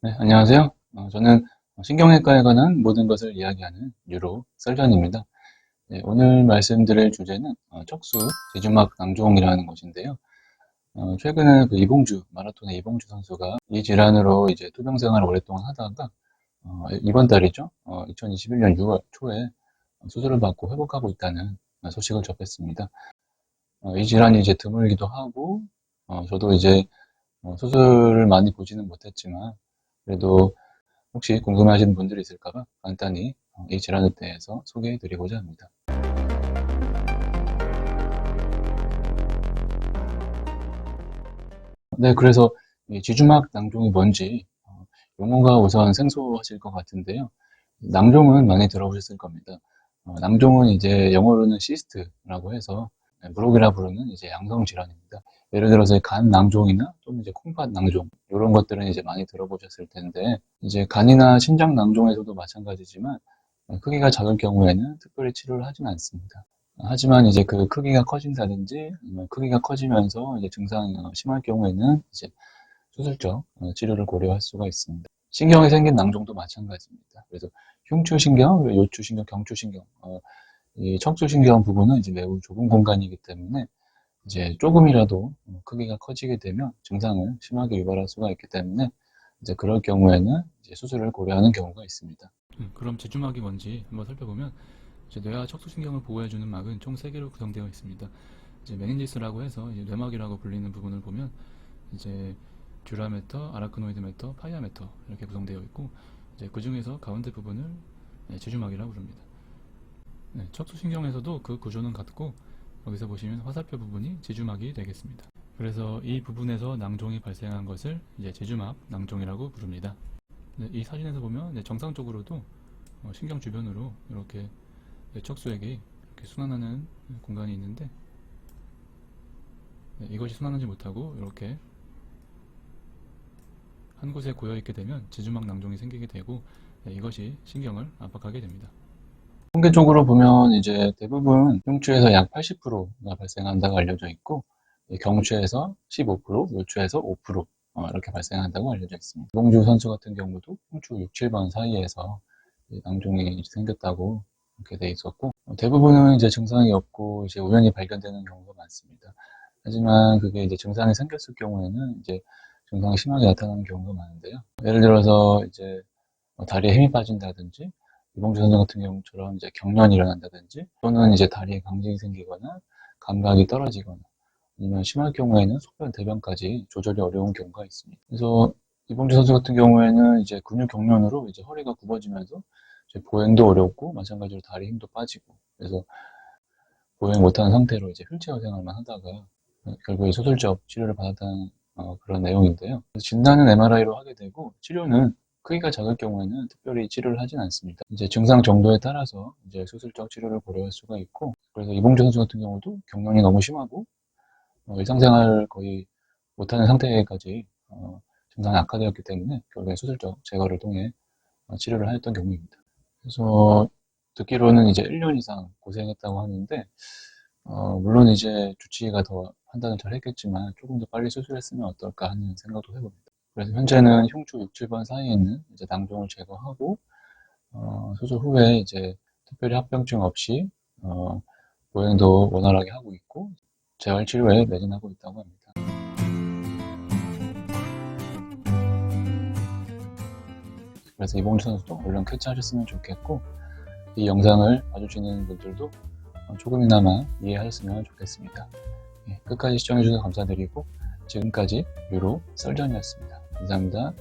네, 안녕하세요. 저는 신경외과에 관한 모든 것을 이야기하는 뉴로 설전입니다. 네, 오늘 말씀드릴 주제는 척수 대주막 낭종이라는 것인데요. 최근에 그 이봉주, 마라톤의 이봉주 선수가 이 질환으로 이제 투병 생활을 오랫동안 하다가 이번 달이죠. 2021년 6월 초에 수술을 받고 회복하고 있다는 소식을 접했습니다. 이 질환이 이제 드물기도 하고, 저도 이제 수술을 많이 보지는 못했지만, 그래도 혹시 궁금해하시는 분들이 있을까봐 간단히 이 질환에 대해서 소개해 드리고자 합니다. 네, 그래서 이 지주막 낭종이 뭔지 용어가 우선 생소하실 것 같은데요. 낭종은 많이 들어보셨을 겁니다. 낭종은 이제 영어로는 시스트라고 해서 무록이라 부르는 이제 양성 질환입니다. 예를 들어서 간 낭종이나 또는 이제 콩팥 낭종 이런 것들은 이제 많이 들어보셨을 텐데 이제 간이나 신장 낭종에서도 마찬가지지만 크기가 작을 경우에는 특별히 치료를 하진 않습니다. 하지만 이제 그 크기가 커진다든지 아니면 크기가 커지면서 이제 증상이 심할 경우에는 이제 수술적 치료를 고려할 수가 있습니다. 신경에 생긴 낭종도 마찬가지입니다. 그래서 흉추신경, 요추신경, 경추신경, 이 척추신경 부분은 이제 매우 좁은 공간이기 때문에 이제 조금이라도 크기가 커지게 되면 증상을 심하게 유발할 수가 있기 때문에 이제 그럴 경우에는 이제 수술을 고려하는 경우가 있습니다. 그럼 제주막이 뭔지 한번 살펴보면 이제 뇌와 척추신경을 보호해주는 막은 총 3개로 구성되어 있습니다. 이제 메닌지스라고 해서 이제 뇌막이라고 불리는 부분을 보면 이제 듀라메터, 아라크노이드 메터, 파이아 메터 이렇게 구성되어 있고 이제 그 중에서 가운데 부분을 제주막이라고 부릅니다. 척추신경에서도 그 구조는 같고 여기서 보시면 화살표 부분이 제주막이 되겠습니다. 그래서 이 부분에서 낭종이 발생한 것을 이제 제주막 낭종이라고 부릅니다. 이 사진에서 보면 정상적으로도 신경 주변으로 이렇게 척수액이 이렇게 순환하는 공간이 있는데 이것이 순환하지 못하고 이렇게 한 곳에 고여 있게 되면 제주막 낭종이 생기게 되고 이것이 신경을 압박하게 됩니다. 통계적으로 보면 이제 대부분 흉추에서 약 80%가 발생한다고 알려져 있고 경추에서 15%, 요추에서 5% 이렇게 발생한다고 알려져 있습니다. 이봉주 선수 같은 경우도 흉추 6, 7번 사이에서 낭종이 생겼다고 이렇게 돼 있었고 대부분은 이제 증상이 없고 이제 우연히 발견되는 경우가 많습니다. 하지만 그게 이제 증상이 생겼을 경우에는 이제 증상이 심하게 나타나는 경우가 많은데요. 예를 들어서 이제 다리에 힘이 빠진다든지 이봉주 선수 같은 경우처럼 이제 경련이 일어난다든지 또는 이제 다리에 강직이 생기거나 감각이 떨어지거나 아니면 심할 경우에는 소변, 대변까지 조절이 어려운 경우가 있습니다. 그래서 이봉주 선수 같은 경우에는 이제 근육 경련으로 이제 허리가 굽어지면서 이제 보행도 어렵고 마찬가지로 다리 힘도 빠지고 그래서 보행 못하는 상태로 이제 휠체어 생활만 하다가 결국에 수술적 치료를 받았다는 그런 내용인데요. 진단은 MRI로 하게 되고 치료는 크기가 작을 경우에는 특별히 치료를 하진 않습니다. 이제 증상 정도에 따라서 이제 수술적 치료를 고려할 수가 있고 그래서 이봉주 선수 같은 경우도 경련이 너무 심하고 일상생활 거의 못하는 상태까지 증상이 악화되었기 때문에 결국에 수술적 제거를 통해 치료를 하였던 경우입니다. 그래서 듣기로는 이제 1년 이상 고생했다고 하는데 물론 이제 주치의가 더 판단을 잘 했겠지만 조금 더 빨리 수술했으면 어떨까 하는 생각도 해봅니다. 그래서 현재는 흉추 6, 7번 사이에 있는 이제 낭종을 제거하고 수술 후에 이제 특별히 합병증 없이 보행도 원활하게 하고 있고 재활 치료에 매진하고 있다고 합니다. 그래서 이봉주 선수도 얼른 쾌차하셨으면 좋겠고 이 영상을 봐주시는 분들도 조금이나마 이해하셨으면 좋겠습니다. 끝까지 시청해주셔서 감사드리고 지금까지 유로 썰전이었습니다. 감사합니다.